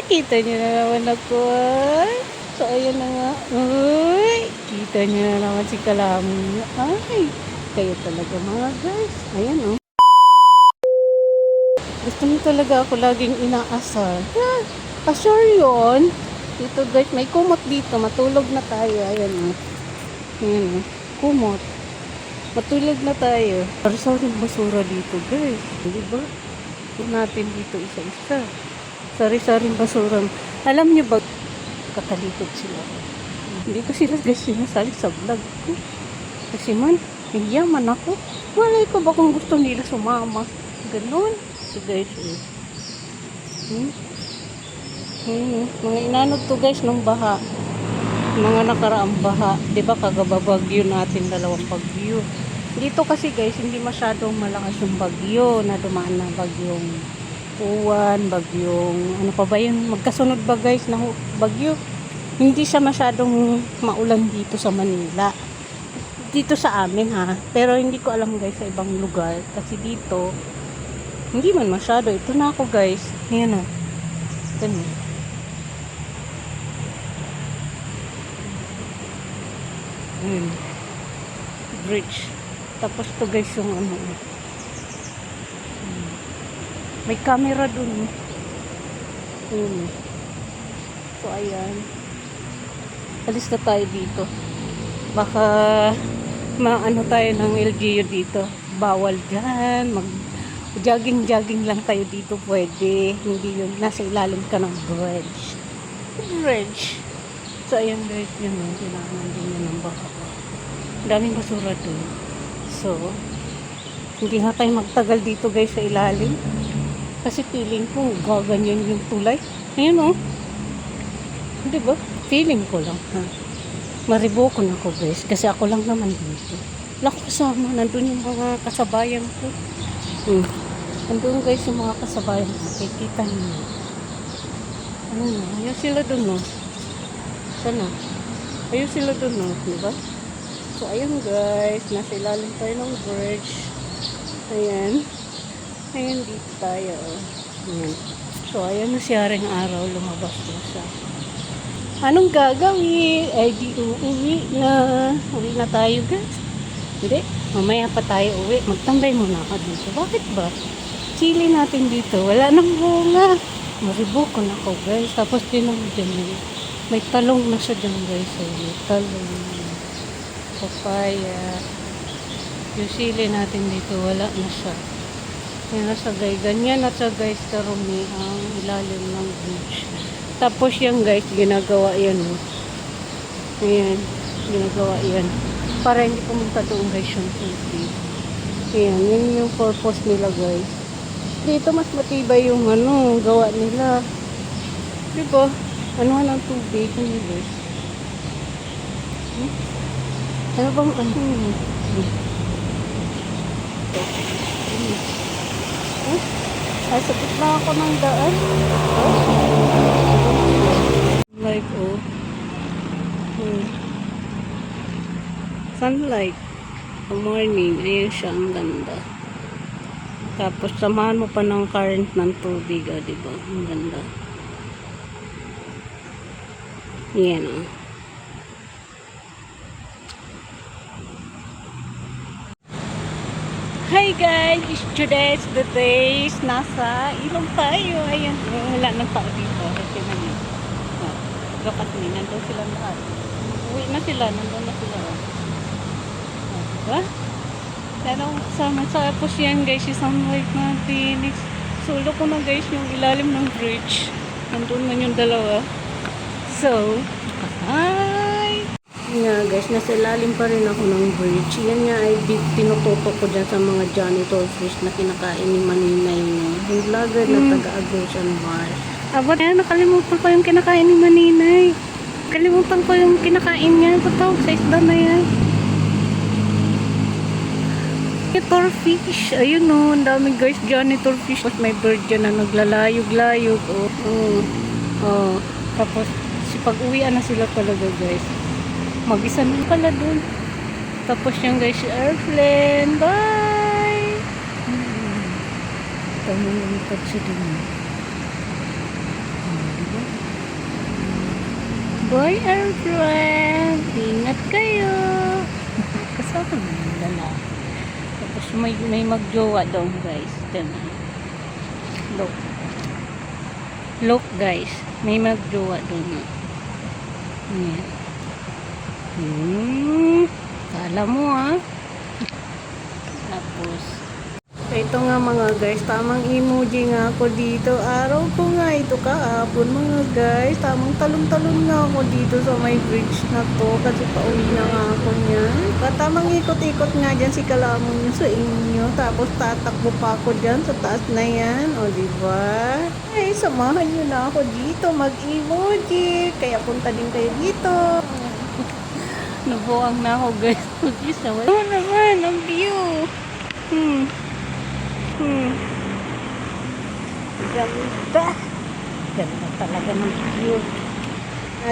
Kita niyo na naman ako. Ay. So, ayan na nga. Uy, kita niyo na naman si Kalami. Ay, kayo talaga mga guys. Ayan oh. Gusto niyo talaga ako laging inaasar. Ah, asar yun. Dito guys, may kumot dito. Matulog na tayo. Ayan oh. Ayan oh. Kumot. Matulog na tayo. Sari-saring basura dito guys. Diba? Natin dito isa-isa. Sari-saring basura. Alam niyo ba, katalikod sila. Hindi ko sila guys sinasali sa vlog ko. Kasi man, yaman ako. Malay ko ba kung gusto nila sumama. Ganon. So guys, mga inanod to guys ng baha. Mga nakaraang baha. Diba kagababagyo natin, dalawang bagyo. Dito kasi guys, hindi masyadong malakas yung bagyo na dumaan na bagyong uwan, bagyong ano pa ba yun, magkasunod ba guys na bagyo. Hindi siya masyadong maulan dito sa Manila, dito sa amin ha, pero hindi ko alam guys sa ibang lugar, kasi dito hindi man masyado. Ito na ako guys, ayan o, ito na, bridge. Tapos to guys yung ano, may camera dun. So ayan, alis na tayo dito. Baka maano tayo ng LGU dito. Bawal dyan. Mag jogging lang tayo dito pwede. Hindi yun, nasa ilalim ka ng bridge. So ayan guys, yun o, kailangan din yun ng baka. Daming basura dun. So hindi nga tayo magtagal dito guys sa ilalim. Kasi feeling ko gaganyan yung tulay. Ayun o. Diba? Feeling ko lang ha. Mariboko na ako guys. Kasi ako lang naman dito. Wala ko kasama. Nandun yung mga kasabayan ko. Nandun guys yung mga kasabayan ko. Kikita niyo. Ano na? Ayun sila dun o. Sana? Ayun sila dun o. Diba? So ayun guys. Nasa ilalim tayo ng bridge. Ayan. Ayan dito tayo. Ayan. So, ayan na siya ring araw. Lumabas na siya. Anong gagawin? Eh, di uuwi na. Uwi na tayo, guys. Hindi. Mamaya pa tayo uwi. Magtambay muna ako dito. Bakit ba? Chili natin dito. Wala nang bunga. Mariboko na ako, guys. Tapos din ang dyan. May talong na siya dyan, guys. So, may talong. Papaya. Yung sili natin dito, wala na siya. Yan nasa guys, ganyan at sa guys karumi ang ilalim ng bridge. Tapos yan guys, ginagawa yan. Ayan, ginagawa yan. Para hindi pumunta doon guys yung tubig. Ayan, yun yung purpose nila guys. Dito mas matibay yung ano, gawa nila. Diba? Ano ng tubig yun guys? Ano bang ano? Ay, sakit na ako ng daan. Like, oh. Sunlight. Good morning. Ayan siya, ang ganda. Tapos, samahan mo pa ng current ng tubig, ah, diba? Ang ganda. Ayan, oh. Hi guys, it's today's the days. Nasa ilong tayo. Ayan, wala nang tao dito. Kasi naman, gapat ni, nandun sila lahat. Uwi na sila, nandun na sila. Diba? Pero kasama sa tapos yan guys, yung sunlight natin. Sulo ko na guys yung ilalim ng bridge. Nandun man yung dalawa. So, hi! Nga guys, nasa ilalim pa rin ako ng bridge. Yan nga ay tinututok ko dyan sa mga janitor fish na kinakain ni Maninay niya. Yung vlogger na taga-Agusan Mars. Aba, nakalimutan ko yung kinakain ni Maninay. Kalimutan ko yung kinakain niya. Totoo, sa isda na yan. Janitor fish. Ayun o, ang dami guys, janitor fish. Tapos may bird dyan na naglalayog-layog. Tapos, pag-uwian na sila talaga guys. Mag-isa na pala dun. Tapos yung guys, si airplane. Bye! Ito mo yung pag siya dun. Bye, our friend. Ingat kayo. Kasama ng lalaki. Tapos may magjowa daw, guys. Ganun. Look. Look, guys. May magjowa daw na. Ayan. Kala mo, ha? Tapos, ito nga mga guys, tamang emoji nga ako dito. Araw ko nga ito kahapon mga guys. Tamang talon-talon nga ako dito sa may bridge na to. Kasi pauwi na nga ako niyan. Tamang ikot-ikot nga dyan si Kalamon nyo sa inyo. Tapos tatakbo pa ako dyan sa taas na yan. O diba? Ay, samahan nyo na ako dito mag-emoji. Kaya punta din kayo dito. Nabuang na ako guys. Mag-isa. Wala naman ang view. Ganda. Ganda talaga ng view.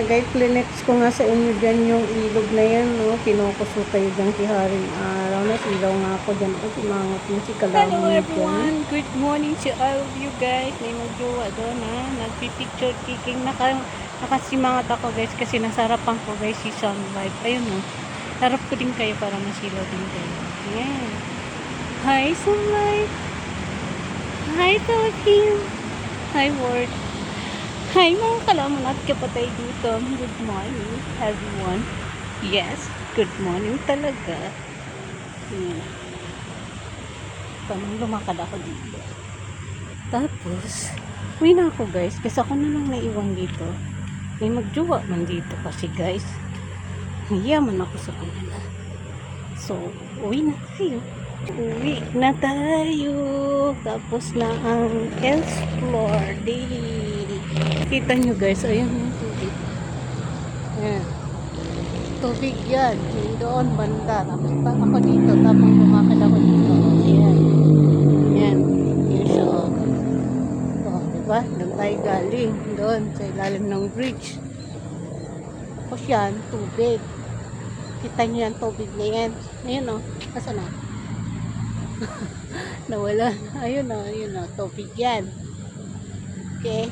Guys, klinex ko nga sa inyo dyan yung ilog na yan, no? Kinukuso kayo dyan si Haring Araw. Nasilaw nga ako dyan. O, simangot mo si Kalamon. Hello everyone. Good morning to all of you guys. May magjowa doon, ha? Nagpipicture kicking. Nakasimangot ako guys kasi nasarapan ko guys si sunlight. Ayun, no? Sarap ko din kayo para masilaw din kayo. Yan. Hi, sunlight. Hi, Tokyo. Hi, Ward. Hi, mga Kalamon at kapatay dito. Good morning, everyone. Yes, good morning talaga. Tamang lumakad ako dito. Tapos, uwi na ako guys. Kasi ako na lang naiwan dito. May magjowa man dito kasi guys. Yaman ako sa kanila. So, uwi na tayo. Uwi na tayo. Tapos na ang explore day. Kita nyo guys, ayun yung tubig. Ayan. Tubig yan. Doon banda. Tapos ako dito. Tapos lumakad ako dito. Ayan. Ayan. Ayan siya. O, diba? Doon tayo galing. Doon sa ilalim ng bridge. Tapos yan, tubig. Kita nyo yan, tubig na yan. Ayun o. Asa na? Nawala. Ayun o. Ayun o. Tubig yan. Okay.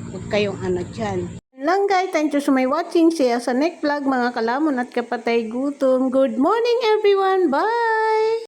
Huwag kayong ano dyan. Lang guys, thank you so much watching. See you sa next vlog mga Kalamon at kapatay gutom. Good morning everyone. Bye!